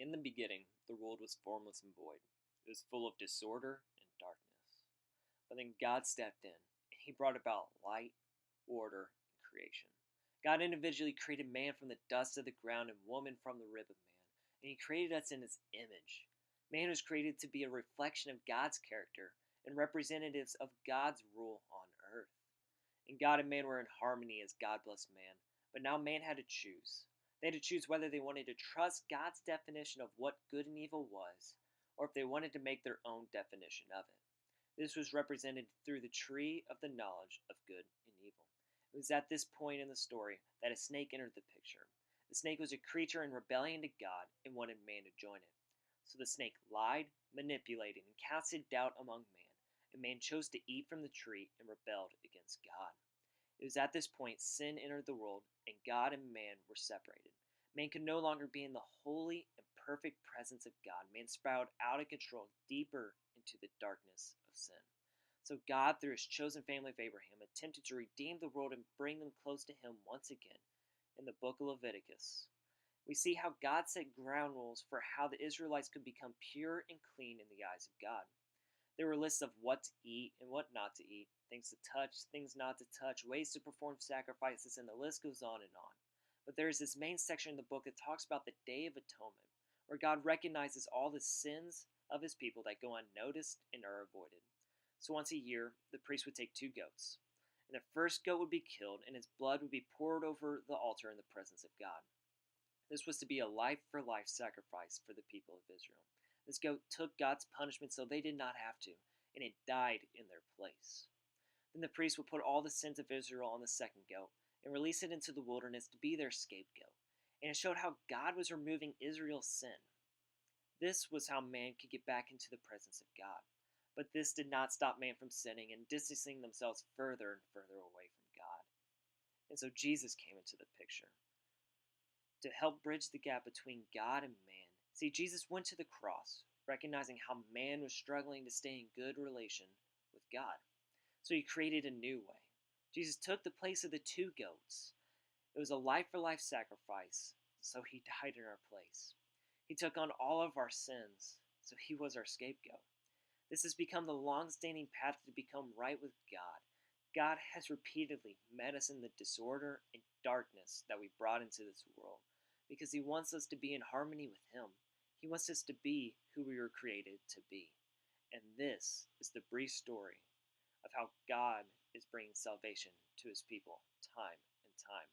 In the beginning, the world was formless and void. It was full of disorder and darkness. But then God stepped in, and He brought about light, order, and creation. God individually created man from the dust of the ground and woman from the rib of man, and He created us in His image. Man was created to be a reflection of God's character and representatives of God's rule on earth. And God and man were in harmony as God blessed man, but now man had to choose. They had to choose whether they wanted to trust God's definition of what good and evil was, or if they wanted to make their own definition of it. This was represented through the tree of the knowledge of good and evil. It was at this point in the story that a snake entered the picture. The snake was a creature in rebellion to God and wanted man to join it. So the snake lied, manipulated, and casted doubt among man, and man chose to eat from the tree and rebelled against God. It was at this point sin entered the world, and God and man were separated. Man could no longer be in the holy and perfect presence of God. Man spiraled out of control deeper into the darkness of sin. So God, through his chosen family of Abraham, attempted to redeem the world and bring them close to him once again. In the book of Leviticus, we see how God set ground rules for how the Israelites could become pure and clean in the eyes of God. There were lists of what to eat and what not to eat, things to touch, things not to touch, ways to perform sacrifices, and the list goes on and on. But there is this main section in the book that talks about the Day of Atonement, where God recognizes all the sins of his people that go unnoticed and are avoided. So once a year, the priest would take two goats, and the first goat would be killed, and his blood would be poured over the altar in the presence of God. This was to be a life-for-life sacrifice for the people of Israel. This goat took God's punishment so they did not have to, and it died in their place. Then the priest would put all the sins of Israel on the second goat and release it into the wilderness to be their scapegoat. And it showed how God was removing Israel's sin. This was how man could get back into the presence of God. But this did not stop man from sinning and distancing themselves further and further away from God. And so Jesus came into the picture to help bridge the gap between God and man. See, Jesus went to the cross, recognizing how man was struggling to stay in good relation with God. So he created a new way. Jesus took the place of the two goats. It was a life for life sacrifice, so he died in our place. He took on all of our sins, so he was our scapegoat. This has become the long-standing path to become right with God. God has repeatedly met us in the disorder and darkness that we brought into this world because he wants us to be in harmony with him. He wants us to be who we were created to be. And this is the brief story of how God is bringing salvation to his people time and time